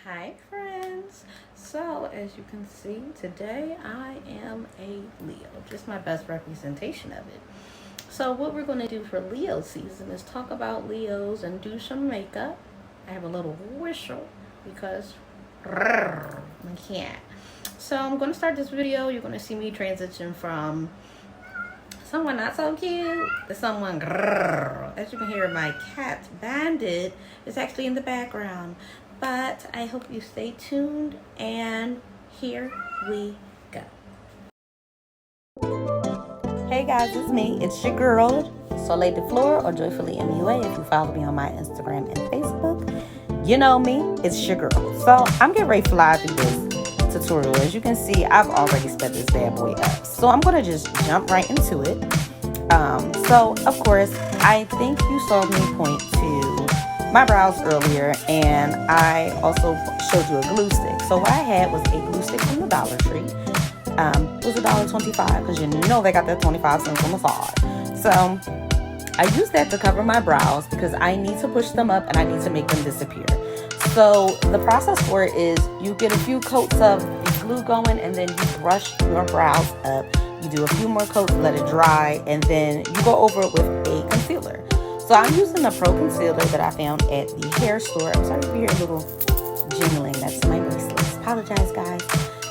Hi friends. So as you can see today I am a Leo, just my best representation of it. So what we're going to do for Leo season is talk about Leos and do some makeup. I have a little whistle because I can't. So I'm going to start this video. You're going to see me transition from someone not so cute to someone as you can hear, my cat Bandit is actually in the background. But I hope you stay tuned, and here we go. Hey guys, it's me. It's your girl, Soleil de Fleur, or Joyfully MUA if you follow me on my Instagram and Facebook. You know me, it's your girl. So I'm getting ready to fly through this tutorial. As you can see, I've already sped this bad boy up. So I'm going to just jump right into it. So, of course, I think you saw me point to my brows earlier, and I also showed you a glue stick. So what I had was a glue stick from the Dollar Tree. It was $1.25 because you know they got that 25 cents on the side. So I used that to cover my brows because I need to push them up and I need to make them disappear. So the process for it is you get a few coats of the glue going, and then you brush your brows up. You do a few more coats, let it dry, and then you go over it with a concealer. So I'm using the Pro Concealer that I found at the hair store. I'm sorry if you hear a little jingling. That's my bracelets. Apologize, guys.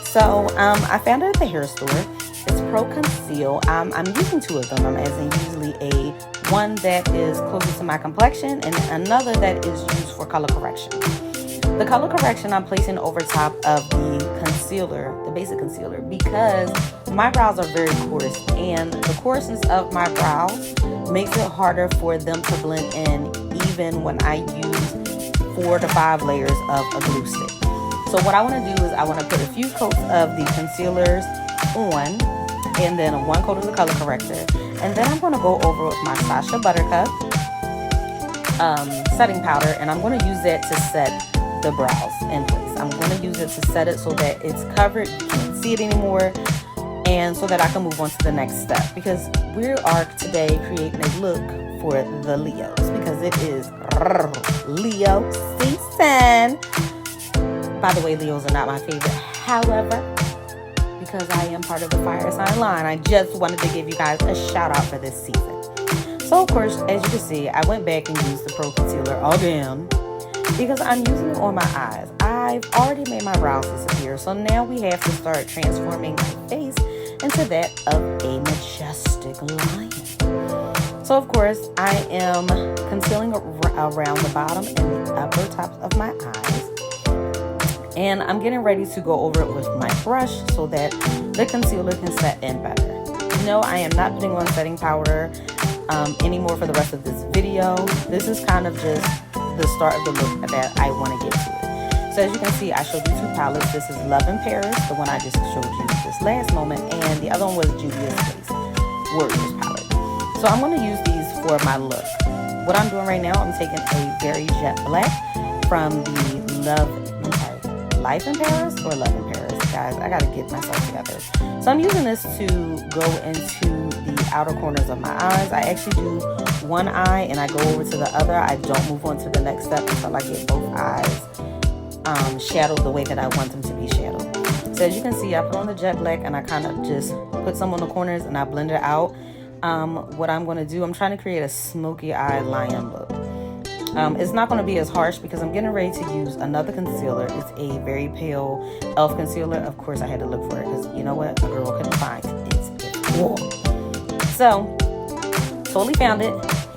So I found it at the hair store. It's Pro Conceal. I'm using two of them. I'm using usually a one that is closer to my complexion and another that is used for color correction. The color correction I'm placing over top of the concealer, the basic concealer, because my brows are very coarse, and the coarseness of my brows makes it harder for them to blend in even when I use 4 to 5 layers of a glue stick. So what I want to do is I want to put a few coats of the concealers on, and then one coat of the color corrector, and then I'm going to go over with my Sacha Buttercup setting powder, and I'm going to use that to set the brows in place. I'm going to use it to set it so that it's covered, you can't see it anymore, and so that I can move on to the next step, because we are today creating a look for the Leos, because it is Leo season. By the way, Leos are not my favorite. However, because I am part of the fire sign line, I just wanted to give you guys a shout out for this season. So of course, as you can see, I went back and used the Pro Concealer again because I'm using it on my eyes. I've already made my brows disappear, so now we have to start transforming my face into that of a majestic lion. So of course, I am concealing around the bottom and the upper tops of my eyes. And I'm getting ready to go over it with my brush so that the concealer can set in better. No, I am not putting on setting powder anymore for the rest of this video. This is kind of just the start of the look that I want to get to it. So as you can see, I showed you two palettes. This is Love in Paris, the one I just showed you this last moment, and the other one was Juvias Warriors palette. So I'm going to use these for my look. What I'm doing right now, I'm taking a very jet black from the Life in Paris or Love in Paris, guys. I gotta get myself together. So I'm using this to go into the outer corners of my eyes. I actually do one eye and I go over to the other. I don't move on to the next step until I get both eyes shadowed the way that I want them to be shadowed. So as you can see, I put on the jet black and I kind of just put some on the corners and I blend it out. What I'm going to do, I'm trying to create a smoky eye lion look. It's not going to be as harsh because I'm getting ready to use another concealer. It's a very pale e.l.f. concealer. Of course, I had to look for it because you know what? A girl couldn't find it. It's cool. So, totally found it,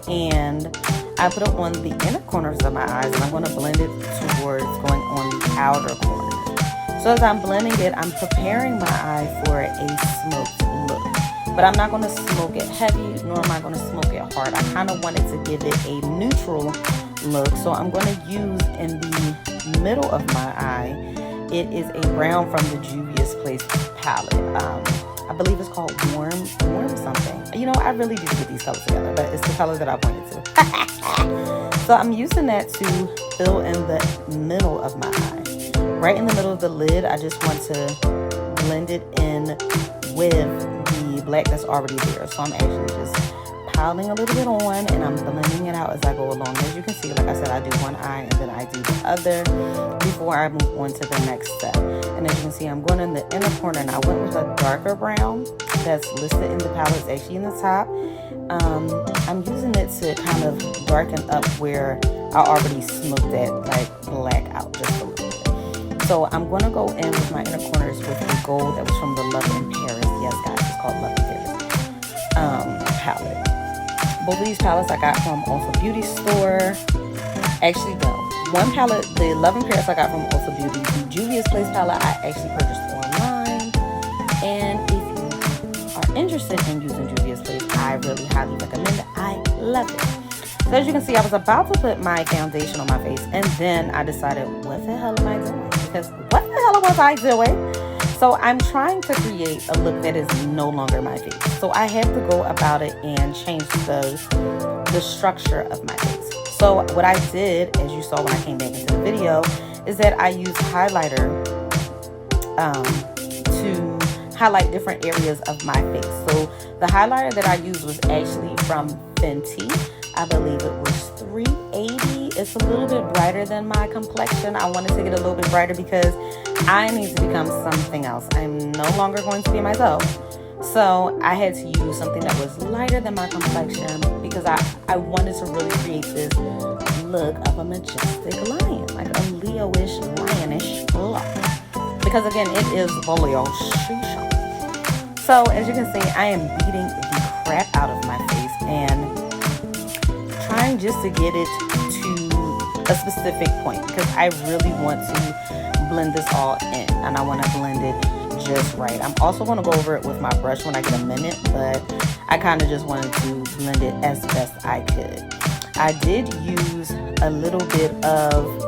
and I put it on the inner corners of my eyes, and I'm going to blend it towards going on the outer corners. So as I'm blending it, I'm preparing my eye for a smoked look. But I'm not going to smoke it heavy, nor am I going to smoke it hard. I kind of wanted to give it a neutral look. So I'm going to use in the middle of my eye, it is a brown from the Juvias palette. I believe it's called Warm something. You know, I really did get these colors together, but it's the color that I pointed to. So I'm using that to fill in the middle of my eye. Right in the middle of the lid, I just want to blend it in with the black that's already there. So I'm actually just piling a little bit on and I'm blending it out as I go along. As you can see, like I said, I do one eye and then I do the other before I move on to the next step. And as you can see, I'm going in the inner corner, and I went with a darker brown that's listed in the palette. It's actually in the top. I'm using it to kind of darken up where I already smoked that like black out just a little bit. So I'm going to go in with my inner corners with the gold that was from the Love in Paris. Yes, guys, it's called Love in Paris palette. Both of these palettes I got from Ulta Beauty Store. Actually, no. One palette, the Love in Paris, I got from Ulta Beauty. The Juvias Place palette I actually purchased online. And if you are interested in using Juvias Place, I really highly recommend it. I love it. So as you can see, I was about to put my foundation on my face, and then I decided, what the hell am I doing? Because what the hell was I doing? So I'm trying to create a look that is no longer my face. So I have to go about it and change the structure of my face. So what I did, as you saw when I came back into the video, is that I used highlighter to highlight different areas of my face. So the highlighter that I used was actually from Fenty. I believe it was 380. It's a little bit brighter than my complexion. I wanted to get a little bit brighter because I need to become something else. I'm no longer going to be myself. So I had to use something that was lighter than my complexion because I wanted to really create this look of a majestic lion, like a Leo-ish, lionish look. Because again, it is the Leo season. So as you can see, I am beating the crap out of my face and trying just to get it to a specific point because I really want to blend this all in and I want to blend it just right. I'm also going to go over it with my brush when I get a minute, but I kind of just wanted to blend it as best I could. I did use a little bit of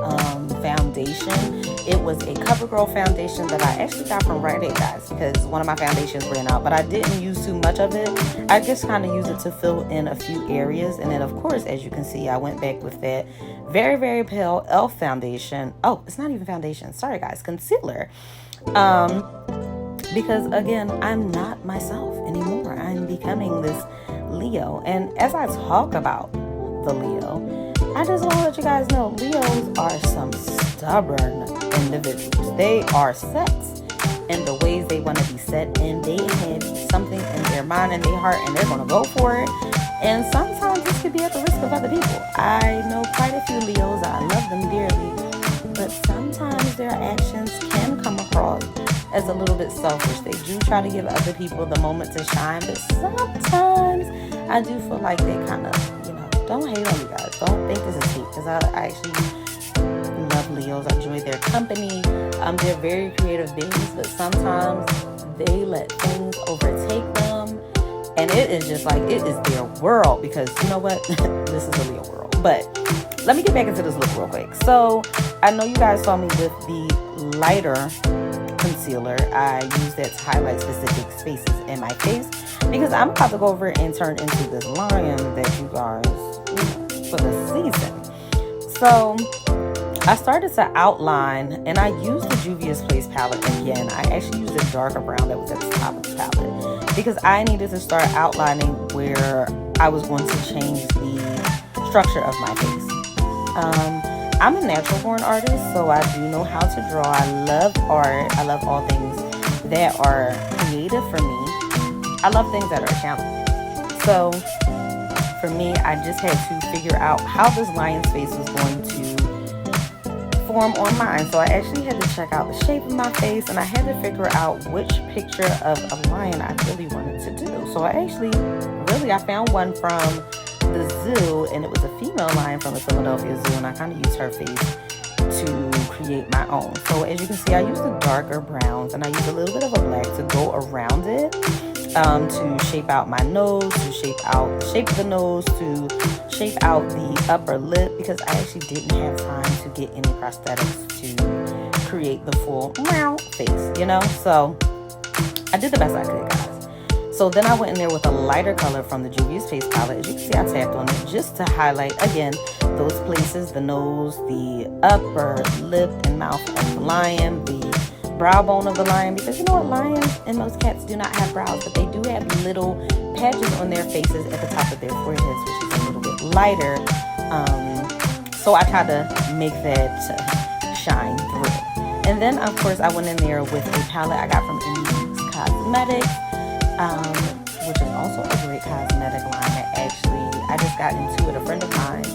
foundation. It was a CoverGirl foundation that I actually got from Rite Aid, guys, because one of my foundations ran out, but I didn't use too much of it. I just kind of used it to fill in a few areas. And then of course, as you can see, I went back with that very, very pale e.l.f. foundation. Oh, it's not even foundation. Sorry, guys. Concealer. Because again, I'm not myself anymore. I'm becoming this Leo. And as I talk about the Leo, I just want to let you guys know, Leos are some stubborn individuals. They are set in the ways they want to be set, and they have something in their mind and their heart, and they're going to go for it. And sometimes this could be at the risk of other people. I know quite a few Leos. I love them dearly, but sometimes their actions can come across as a little bit selfish. They do try to give other people the moment to shine, but sometimes I do feel like they kind of, don't hate on you guys. Don't think this is hate, because I actually love Leos. I enjoy their company. They're very creative beings, but sometimes they let things overtake them, and it is just like, it is their world, because you know what? This is a Leo world. But let me get back into this look real quick. So I know you guys saw me with the lighter concealer. I use that to highlight specific spaces in my face because I'm about to go over and turn into this lion that you guys for the season. So I started to outline, and I used the Juvia's Place palette again. I actually used a darker brown that was at the top of the palette because I needed to start outlining where I was going to change the structure of my face. I'm a natural born artist, so I do know how to draw. I love art. I love all things that are creative for me. I love things that are challenging. So for me, I just had to figure out how this lion's face was going to form on mine. So I actually had to check out the shape of my face, and I had to figure out which picture of a lion I really wanted to do. So I found one from the zoo, and it was a female lion from the Philadelphia Zoo, and I kind of used her face to create my own. So as you can see, I used the darker browns, and I used a little bit of a black to go around it, to shape out my nose, to shape out the shape of the nose, to shape out the upper lip, because I actually didn't have time to get any prosthetics to create the full face, So I did the best I could, guys. So then I went in there with a lighter color from the Juvia's Face palette. As you can see, I tapped on it just to highlight, again, those places, the nose, the upper lip and mouth of the lion, the brow bone of the lion. Because you know what? Lions and most cats do not have brows, but they do have little patches on their faces at the top of their foreheads, which is a little bit lighter. So I tried to make that shine through. And then, of course, I went in there with a palette I got from Indi Cosmetic, which is also a great cosmetic line that actually I just got into with a friend of mine.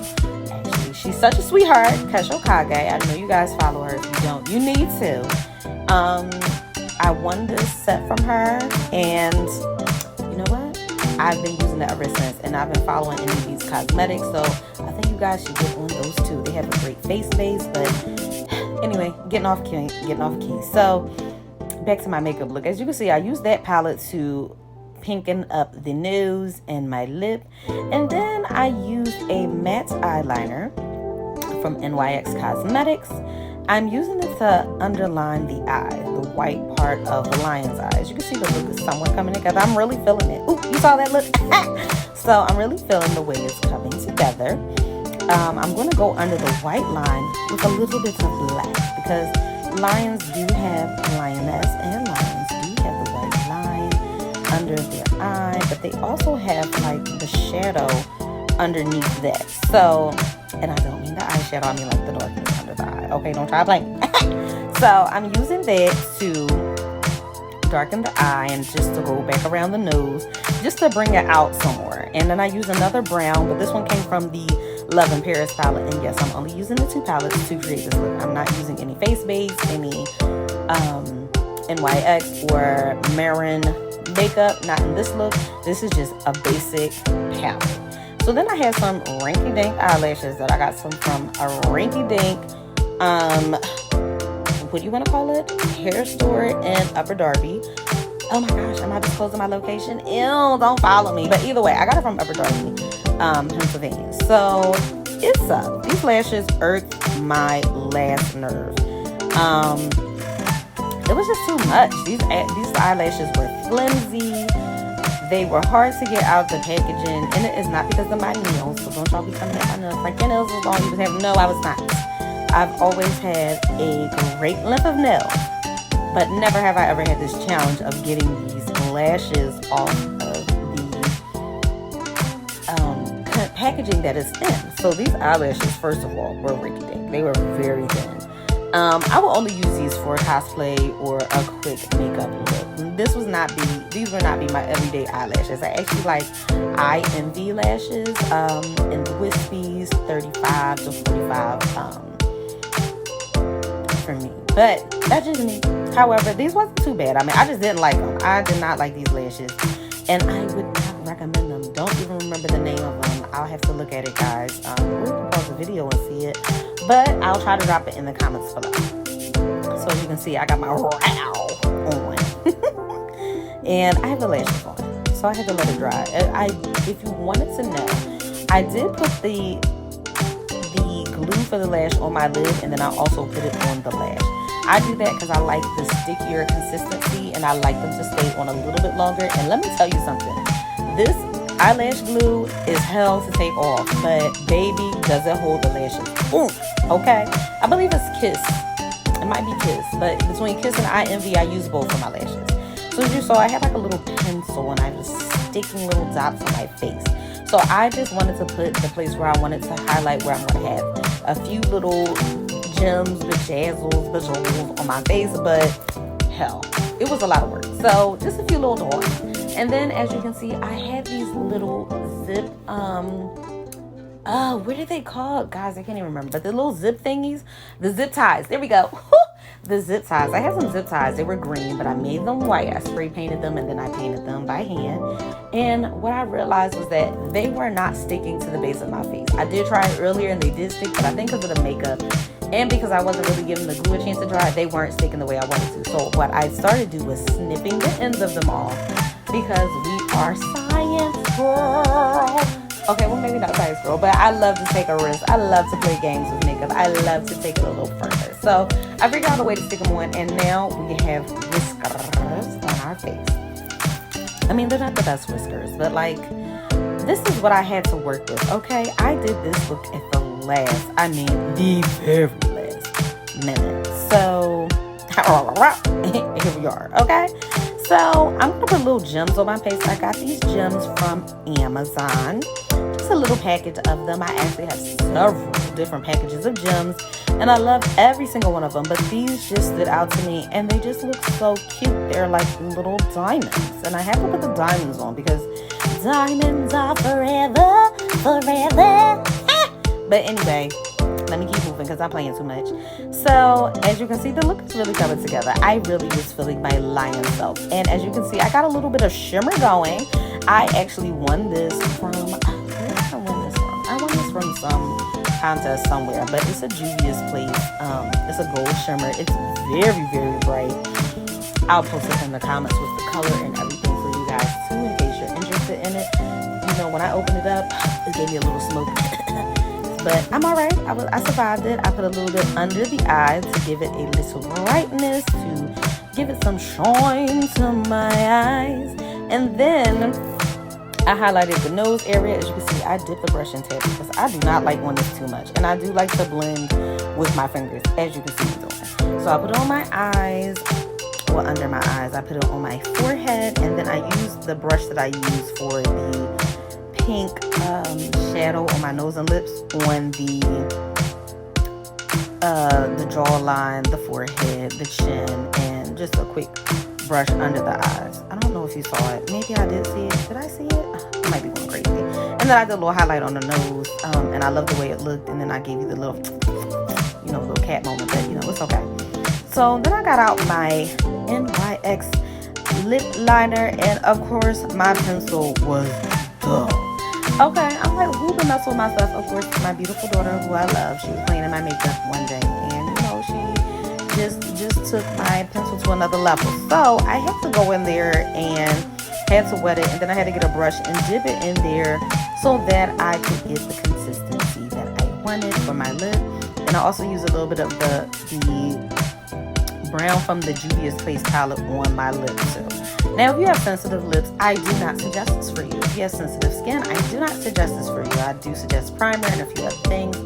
Actually, she's such a sweetheart, Kesho Kage. I know you guys follow her. If you don't, you need to. I won this set from her, and you know what? I've been using it ever since, and I've been following Indi's Cosmetics, so I think you guys should get on those too. They have a great face base, but anyway, getting off key. So back to my makeup look. As you can see, I used that palette to pinken up the nose and my lip, and then I used a matte eyeliner from NYX Cosmetics. I'm using it to underline the eye, the white part of the lion's eye. As you can see, the look is somewhat coming together. I'm really feeling it. Ooh, you saw that look? So I'm really feeling the way it's coming together. I'm going to go under the white line with a little bit of black, because lions do have lioness, and lions do have the white line under their eye, but they also have like the shadow underneath that. So, and I don't mean the eyeshadow, I mean like the darkness under the eye. Okay, don't try playing. So I'm using that to darken the eye and just to go back around the nose, just to bring it out some more. And then I use another brown, but this one came from the Love in Paris palette. And yes, I'm only using the two palettes to create this look. I'm not using any face base, any NYX or Marin makeup, not in this look. This is just a basic palette. So then I had some rinky-dink eyelashes that I got some from a rinky-dink, what do you want to call it? Hair store in Upper Darby. Oh my gosh, am I disclosing my location? Ew, don't follow me. But either way, I got it from Upper Darby, Pennsylvania. So it's up. These lashes irked my last nerve. It was just too much. These eyelashes were flimsy. They were hard to get out of the packaging, and it is not because of my nails, so don't y'all be coming at my nails like your nails was all you was having. No, I was not. I've always had a great length of nails, but never have I ever had this challenge of getting these lashes off of the packaging that is in. So these eyelashes, first of all, were rinky-dink. They were very thin. I will only use these for cosplay or a quick makeup look. These would not be my everyday eyelashes. I actually like eye envy lashes in the wispies, 35 to 45 for me. But that's just me. However, these wasn't too bad. I mean, I just didn't like them. I did not like these lashes, and I would not recommend them. Don't even remember the name of them. I'll have to look at it, guys. Or you can pause the video and see it, but I'll try to drop it in the comments below. So as you can see, I got my row on. And I have the lashes on, so I had to let it dry. If you wanted to know, I did put the glue for the lash on my lid, and then I also put it on the lash. I do that because I like the stickier consistency, and I like them to stay on a little bit longer. And let me tell you something, this eyelash glue is hell to take off, but baby, does it hold the lashes. Ooh, okay, I believe it's Kiss. It might be Kiss, but between Kiss and Eye Envy, I use both for my lashes. So as you saw, I had like a little pencil, and I was sticking little dots on my face. So I just wanted to put the place where I wanted to highlight, where I'm going to have a few little gems, bejewels on my face, but hell, it was a lot of work. So just a few little dots. And then as you can see, I had these little zip, what are they called? Guys, I can't even remember. But the little zip thingies, the zip ties. There we go. The zip ties. I had some zip ties. They were green, but I made them white. I spray painted them, and then I painted them by hand. And what I realized was that they were not sticking to the base of my face. I did try it earlier, and they did stick, but I think because of the makeup and because I wasn't really giving the glue a chance to dry, they weren't sticking the way I wanted to. So what I started to do was snipping the ends of them off, because we are science girl. Okay, well, maybe not science girl, but I love to take a risk. I love to play games with makeup. I love to take it a little further. So I figured out a way to stick them on, and now we have whiskers on our face. I mean, they're not the best whiskers, but like, this is what I had to work with, okay? I did this look at the the very last minute. So, here we are, okay? So, I'm going to put little gems on my face. I got these gems from Amazon. Just a little package of them. I actually have several different packages of gems, and I love every single one of them, but these just stood out to me, and they just look so cute. They're like little diamonds, and I have to put the diamonds on because diamonds are forever, forever. But anyway, let me keep moving because I'm playing too much. So as you can see, the look is really coming together. I really was feeling my lion self, and as you can see, I got a little bit of shimmer going. I actually won this from, where did I win this from? I won this from some contest somewhere, but it's a Juvias place. It's a gold shimmer. It's very, very bright. I'll post it in the comments with the color and everything for you guys too, in case you're interested in it. You know, when I opened it up, it gave me a little smoke. But I'm all right. I survived it. I put a little bit under the eye to give it a little brightness, to give it some shine to my eyes. And then I highlighted the nose area. As you can see, I dipped the brush in tip because I do not like when it's too much. And I do like to blend with my fingers, as you can see me doing. So I put it on my eyes, well, under my eyes. I put it on my forehead, and then I used the brush that I use for the pink shadow on my nose and lips on the jawline, the forehead, the chin, and just a quick brush under the eyes. I don't know if you saw it. Maybe I did see it. Did I see it? I might be going crazy. And then I did a little highlight on the nose, and I love the way it looked. And then I gave you the little, you know, little cat moment, but you know, it's okay. So then I got out my NYX lip liner, and of course my pencil was dull. Okay, I'm like, who been messing with my stuff? Of course, my beautiful daughter, who I love. She was playing in my makeup one day, and you know, she just took my pencil to another level. So I had to go in there and had to wet it, and then I had to get a brush and dip it in there so that I could get the consistency that I wanted for my lip. And I also use a little bit of the brown from the Juvias Place palette on my lips too. Now, if you have sensitive lips, I do not suggest this for you. If you have sensitive skin, I do not suggest this for you. I do suggest primer and a few other things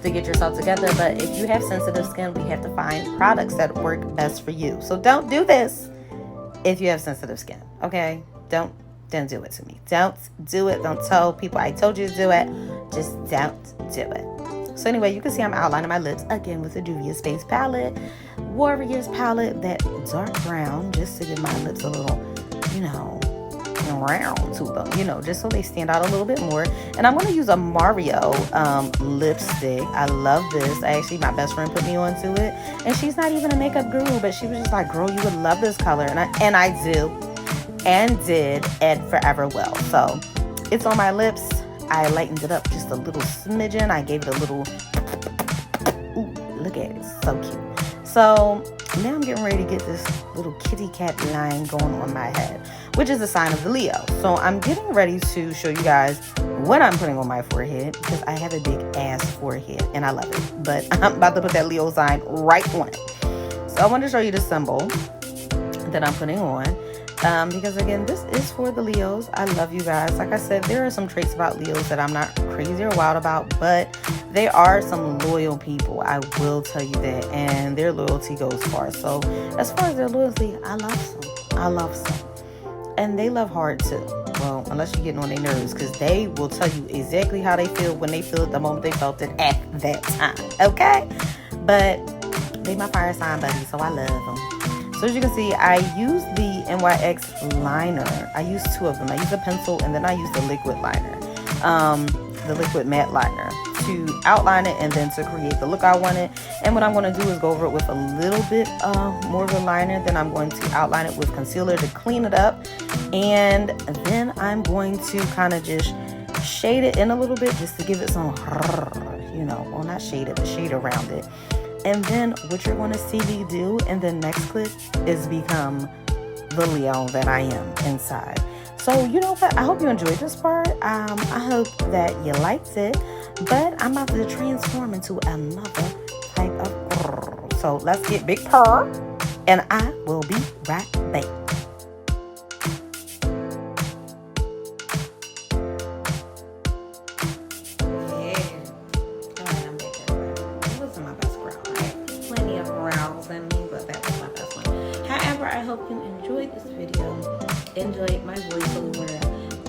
to get yourself together. But if you have sensitive skin, we have to find products that work best for you. So don't do this if you have sensitive skin, okay? Don't do it to me. Don't do it. Don't tell people I told you to do it. Just don't do it. So anyway, you can see I'm outlining my lips again with the Juvia's Face palette, Warriors palette, that dark brown, just to give my lips a little, you know, round to them, you know, just so they stand out a little bit more. And I'm going to use a Mario lipstick. I love this. Actually, my best friend put me onto it, and she's not even a makeup guru, but she was just like, girl, you would love this color. And I do, and did, and forever will. So it's on my lips. I lightened it up just a little smidgen. I gave it a little, ooh, look at it, so cute. So now I'm getting ready to get this little kitty cat line going on my head, which is a sign of the Leo. So I'm getting ready to show you guys what I'm putting on my forehead, because I have a big ass forehead and I love it. But I'm about to put that Leo sign right on it. So I want to show you the symbol that I'm putting on. Because again, this is for the Leos. I love you guys. Like I said, there are some traits about Leos that I'm not crazy or wild about, but they are some loyal people. I will tell you that, and their loyalty goes far. So as far as their loyalty, I love some. I love some. And they love hard too. Well, unless you're getting on their nerves, because they will tell you exactly how they feel when they feel it the moment they felt it at that time. Okay? But they my fire sign buddies, so I love them. So as you can see, I use the NYX liner. I use two of them. I use a pencil, and then I use the liquid liner, the liquid matte liner, to outline it and then to create the look I wanted. And what I'm going to do is go over it with a little bit more of a liner. Then I'm going to outline it with concealer to clean it up. And then I'm going to kind of just shade it in a little bit just to give it some, you know, well, not shade it, but shade around it. And then what you're going to see me do in the next clip is become the Leo that I am inside. So you know what? I hope you enjoyed this part. I hope that you liked it. But I'm about to transform into another type of girl. So let's get big purr. And I will be right back. I hope you enjoyed this video, enjoyed my voiceover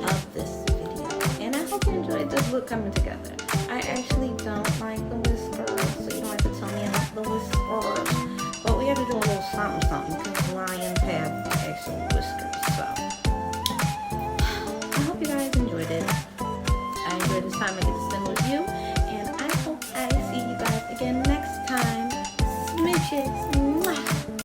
of this video, and I hope you enjoyed this look coming together. I actually don't like the whiskers, so you don't have to tell me about the whiskers. But we had to do a little something because lions have